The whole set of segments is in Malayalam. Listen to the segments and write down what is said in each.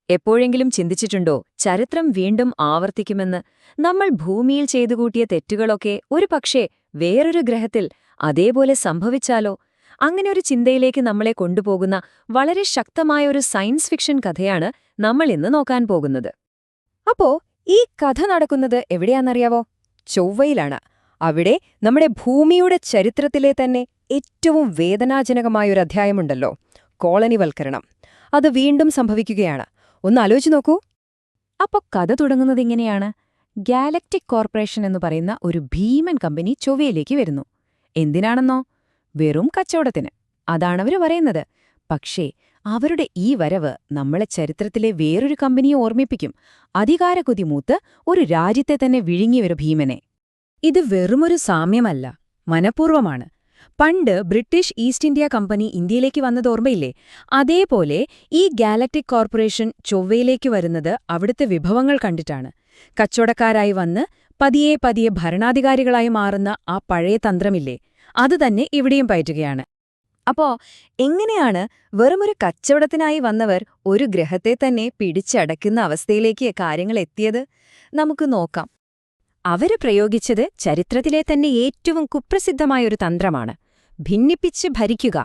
എപ്പോഴെങ്കിലും ചിന്തിച്ചിട്ടുണ്ടോ ചരിത്രം വീണ്ടും ആവർത്തിക്കുമെന്ന്? നമ്മൾ ഭൂമിയിൽ ചെയ്തുകൂട്ടിയ തെറ്റുകളൊക്കെ ഒരുപക്ഷേ വേറൊരു ഗ്രഹത്തിൽ അതേപോലെ സംഭവിച്ചാലോ? അങ്ങനെ ഒരു ചിന്തയിലേക്ക് നമ്മളെ കൊണ്ടുപോകുന്ന വളരെ ശക്തമായ ഒരു സയൻസ് ഫിക്ഷൻ കഥയാണ് നമ്മൾ ഇന്ന് നോക്കാൻ പോകുന്നത്. അപ്പോ ഈ കഥ നടക്കുന്നത് എവിടെയാണെന്നറിയാവോ? ചൊവ്വയിലാണ്. അവിടെ നമ്മുടെ ഭൂമിയുടെ ചരിത്രത്തിലെ തന്നെ ഏറ്റവും വേദനാജനകമായൊരു അധ്യായമുണ്ടല്ലോ, കോളനിവൽക്കരണം. അത് വീണ്ടും സംഭവിക്കുകയാണ്. ഒന്ന് ആലോചിച്ച് നോക്കൂ. അപ്പോ കഥ തുടങ്ങുന്നതിങ്ങനെയാണ്. ഗാലക്റ്റിക് കോർപ്പറേഷൻ എന്ന് പറയുന്ന ഒരു ഭീമൻ കമ്പനി ചൊവ്വയിലേക്ക് വരുന്നു. എന്തിനാണെന്നോ? വെറും കച്ചവടത്തിന്. അതാണവര് പറയുന്നത്. പക്ഷേ അവരുടെ ഈ വരവ് നമ്മളെ ചരിത്രത്തിലെ വേറൊരു കമ്പനിയെ ഓർമ്മിപ്പിക്കും. അധികാരക്കൊതി മൂത്ത് ഒരു രാജ്യത്തെ തന്നെ വിഴുങ്ങിയൊരു ഭീമനെ. ഇത് വെറുമൊരു സാമ്യമല്ല, മനഃപൂർവ്വമാണ്. പണ്ട് ബ്രിട്ടീഷ് ഈസ്റ്റ് ഇന്ത്യ കമ്പനി ഇന്ത്യയിലേക്ക് വന്നത് ഓർമ്മയില്ലേ? അതേപോലെ ഈ ഗാലക്റ്റിക് കോർപ്പറേഷൻ ചൊവ്വയിലേക്ക് വരുന്നത് അവിടുത്തെ വിഭവങ്ങൾ കണ്ടിട്ടാണ്. കച്ചവടക്കാരായി വന്ന് പതിയെ പതിയെ ഭരണാധികാരികളായി മാറുന്ന ആ പഴയ തന്ത്രമില്ലേ, അതുതന്നെ ഇവിടെയും പയറ്റുകയാണ്. അപ്പോ എങ്ങനെയാണ് വെറുമൊരു കച്ചവടത്തിനായി വന്നവർ ഒരു ഗ്രഹത്തെ തന്നെ പിടിച്ചടക്കുന്ന അവസ്ഥയിലേക്ക് കാര്യങ്ങൾ എത്തിയത്? നമുക്ക് നോക്കാം. അവര് പ്രയോഗിച്ചത് ചരിത്രത്തിലെ തന്നെ ഏറ്റവും കുപ്രസിദ്ധമായൊരു തന്ത്രമാണ്: ഭിന്നിപ്പിച്ച് ഭരിക്കുക.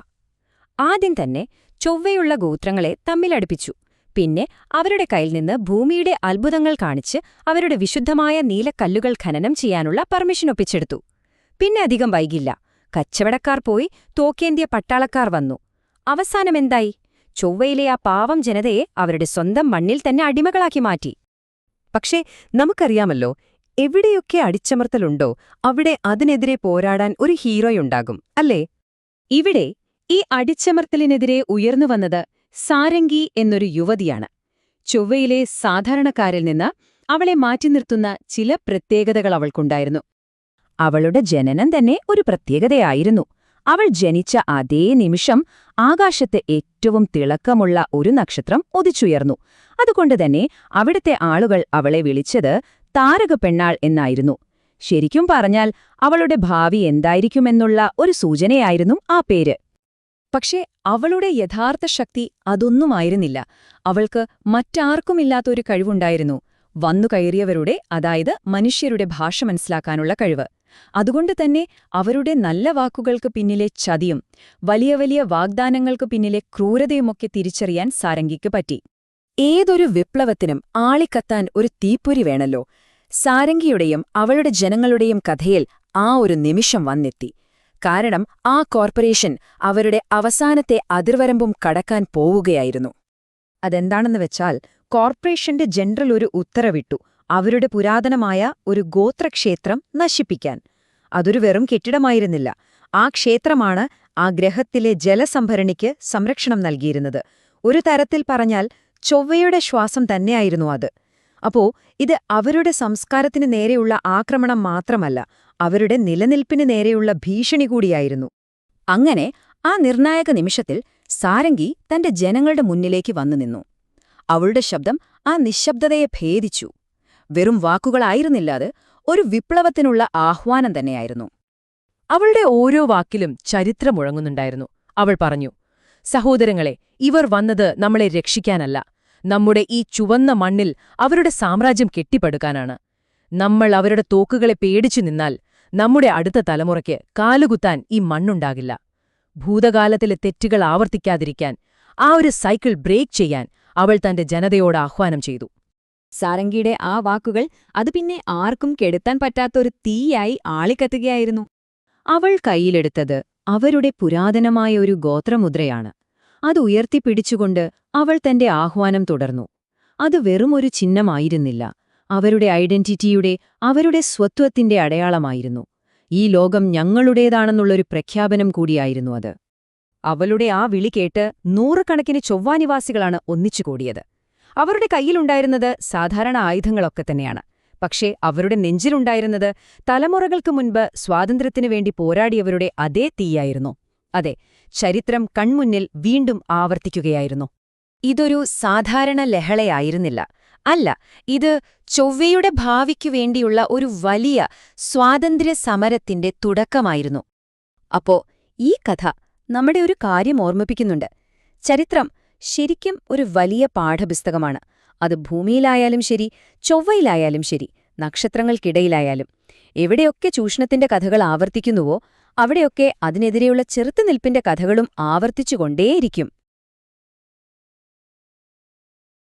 ആദ്യം തന്നെ ചൊവ്വയുള്ള ഗോത്രങ്ങളെ തമ്മിലടുപ്പിച്ചു. പിന്നെ അവരുടെ കയ്യിൽ നിന്ന് ഭൂമിയുടെ അത്ഭുതങ്ങൾ കാണിച്ച് അവരുടെ വിശുദ്ധമായ നീലക്കല്ലുകൾ ഖനനം ചെയ്യാനുള്ള പെർമിഷൻ ഒപ്പിച്ചെടുത്തു. പിന്നെ അധികം വൈകില്ല, കച്ചവടക്കാർ പോയി തോക്കേന്ത്യ പട്ടാളക്കാർ വന്നു. അവസാനമെന്തായി? ചൊവ്വയിലെ ആ പാവം ജനതയെ അവരുടെ സ്വന്തം മണ്ണിൽ തന്നെ അടിമകളാക്കി മാറ്റി. പക്ഷേ നമുക്കറിയാമല്ലോ, എവിടെയൊക്കെ അടിച്ചമർത്തലുണ്ടോ അവിടെ അതിനെതിരെ പോരാടാൻ ഒരു ഹീറോയുണ്ടാകും, അല്ലേ? ഇവിടെ ഈ അടിച്ചമർത്തലിനെതിരെ ഉയർന്നുവന്നത് സാരംഗി എന്നൊരു യുവതിയാണ്. ചൊവ്വയിലെ സാധാരണക്കാരിൽ നിന്ന് അവളെ മാറ്റി നിർത്തുന്ന ചില പ്രത്യേകതകൾ അവൾക്കുണ്ടായിരുന്നു. അവളുടെ ജനനം തന്നെ ഒരു പ്രത്യേകതയായിരുന്നു. അവൾ ജനിച്ച അതേ നിമിഷം ആകാശത്ത് ഏറ്റവും തിളക്കമുള്ള ഒരു നക്ഷത്രം ഉദിച്ചുയർന്നു. അതുകൊണ്ടുതന്നെ അവിടുത്തെ ആളുകൾ അവളെ വിളിച്ചത് താരകപ്പെണ്ണാൾ എന്നായിരുന്നു. ശരിക്കും പറഞ്ഞാൽ അവളുടെ ഭാവി എന്തായിരിക്കുമെന്നുള്ള ഒരു സൂചനയായിരുന്നു ആ പേര്. പക്ഷേ അവളുടെ യഥാർത്ഥ ശക്തി അതൊന്നുമായിരുന്നില്ല. അവൾക്ക് മറ്റാർക്കുമില്ലാത്തൊരു കഴിവുണ്ടായിരുന്നു: വന്നുകയറിയവരുടെ, അതായത് മനുഷ്യരുടെ ഭാഷ മനസ്സിലാക്കാനുള്ള കഴിവ്. അതുകൊണ്ടുതന്നെ അവരുടെ നല്ല വാക്കുകൾക്ക് പിന്നിലെ ചതിയും വലിയ വലിയ വാഗ്ദാനങ്ങൾക്ക് പിന്നിലെ ക്രൂരതയുമൊക്കെ തിരിച്ചറിയാൻ സാരംഗിക്ക് പറ്റി. ഏതൊരു വിപ്ലവത്തിനും ആളിക്കത്താൻ ഒരു തീപ്പൊരി വേണല്ലോ. സാരംഗിയുടെയും അവളുടെ ജനങ്ങളുടെയും കഥയിൽ ആ ഒരു നിമിഷം വന്നെത്തി. കാരണം ആ കോർപ്പറേഷൻ അവരുടെ അവസാനത്തെ അതിർവരമ്പും കടക്കാൻ പോവുകയായിരുന്നു. അതെന്താണെന്ന് വെച്ചാൽ, കോർപ്പറേഷന്റെ ജനറൽ ഒരു ഉത്തരവിട്ടു അവരുടെ പുരാതനമായ ഒരു ഗോത്രക്ഷേത്രം നശിപ്പിക്കാൻ. അതൊരു വെറും കെട്ടിടമായിരുന്നില്ല. ആ ക്ഷേത്രമാണ് ആ ഗ്രഹത്തിലെ ജലസംഭരണിക്ക് സംരക്ഷണം നൽകിയിരുന്നത്. ഒരു തരത്തിൽ പറഞ്ഞാൽ ചൊവ്വയുടെ ശ്വാസം തന്നെയായിരുന്നു അത്. അപ്പോ ഇത് അവരുടെ സംസ്കാരത്തിന് നേരെയുള്ള ആക്രമണം മാത്രമല്ല, അവരുടെ നിലനിൽപ്പിന് നേരെയുള്ള ഭീഷണി കൂടിയായിരുന്നു. അങ്ങനെ ആ നിർണായക നിമിഷത്തിൽ സാരംഗി തന്റെ ജനങ്ങളുടെ മുന്നിലേക്ക് വന്നു നിന്നു. അവളുടെ ശബ്ദം ആ നിശ്ശബ്ദതയെ ഭേദിച്ചു. വെറും വാക്കുകളായിരുന്നില്ല അത്, ഒരു വിപ്ലവത്തിനുള്ള ആഹ്വാനം തന്നെയായിരുന്നു. അവളുടെ ഓരോ വാക്കിലും ചരിത്രം മുഴങ്ങുന്നുണ്ടായിരുന്നു. അവൾ പറഞ്ഞു, സഹോദരങ്ങളെ, ഇവർ വന്നത് നമ്മളെ രക്ഷിക്കാനല്ല, നമ്മുടെ ഈ ചുവന്ന മണ്ണിൽ അവരുടെ സാമ്രാജ്യം കെട്ടിപ്പടുക്കാനാണ്. നമ്മൾ അവരുടെ തോക്കുകളെ പേടിച്ചു നിന്നാൽ നമ്മുടെ അടുത്ത തലമുറയ്ക്ക് കാലുകുത്താൻ ഈ മണ്ണുണ്ടാകില്ല. ഭൂതകാലത്തിലെ തെറ്റുകൾ ആവർത്തിക്കാതിരിക്കാൻ, ആ ഒരു സൈക്കിൾ ബ്രേക്ക് ചെയ്യാൻ അവൾ തന്റെ ജനതയോട് ആഹ്വാനം ചെയ്തു. സാരംഗിയുടെ ആ വാക്കുകൾ അത് പിന്നെ ആർക്കും കെടുത്താൻ പറ്റാത്തൊരു തീയായി ആളിക്കത്തുകയായിരുന്നു. അവൾ കയ്യിലെടുത്തത് അവരുടെ പുരാതനമായ ഒരു ഗോത്രമുദ്രയാണ്. അത് ഉയർത്തിപ്പിടിച്ചുകൊണ്ട് അവൾ തന്റെ ആഹ്വാനം തുടർന്നു. അത് വെറുമൊരു ചിഹ്നമായിരുന്നില്ല, അവരുടെ ഐഡന്റിറ്റിയുടെ, അവരുടെ സ്വത്വത്തിന്റെ അടയാളമായിരുന്നു. ഈ ലോകം ഞങ്ങളുടേതാണെന്നുള്ളൊരു പ്രഖ്യാപനം കൂടിയായിരുന്നു അത്. അവളുടെ ആ വിളി കേട്ട് നൂറുകണക്കിന് ചൊവ്വാനിവാസികളാണ് ഒന്നിച്ചുകൂടിയത്. അവരുടെ കയ്യിലുണ്ടായിരുന്നത് സാധാരണ ആയുധങ്ങളൊക്കെ തന്നെയാണ്. പക്ഷേ അവരുടെ നെഞ്ചിലുണ്ടായിരുന്നത് തലമുറകൾക്ക് മുൻപ് സ്വാതന്ത്ര്യത്തിനു വേണ്ടി പോരാടിയവരുടെ അതേ തീയായിരുന്നു. അതെ, ചരിത്രം കൺമുന്നിൽ വീണ്ടും ആവർത്തിക്കുകയായിരുന്നു. ഇതൊരു സാധാരണ ലഹളയായിരുന്നില്ല. അല്ല, ഇത് ചൊവ്വയുടെ ഭാവിക്കു വേണ്ടിയുള്ള ഒരു വലിയ സ്വാതന്ത്ര്യ സമരത്തിന്റെ തുടക്കമായിരുന്നു. അപ്പോ ഈ കഥ നമ്മുടെ ഒരു കാര്യം ഓർമ്മിപ്പിക്കുന്നുണ്ട്. ചരിത്രം ശരിക്കും ഒരു വലിയ പാഠപുസ്തകമാണ്. അത് ഭൂമിയിലായാലും ശരി, ചൊവ്വയിലായാലും ശരി, നക്ഷത്രങ്ങൾക്കിടയിലായാലും. എവിടെയൊക്കെ ചൂഷണത്തിന്റെ കഥകൾ ആവർത്തിക്കുന്നുവോ അവിടെയൊക്കെ അതിനെതിരെയുള്ള ചെറുത്തുനിൽപ്പിന്റെ കഥകളും ആവർത്തിച്ചുകൊണ്ടേയിരിക്കും.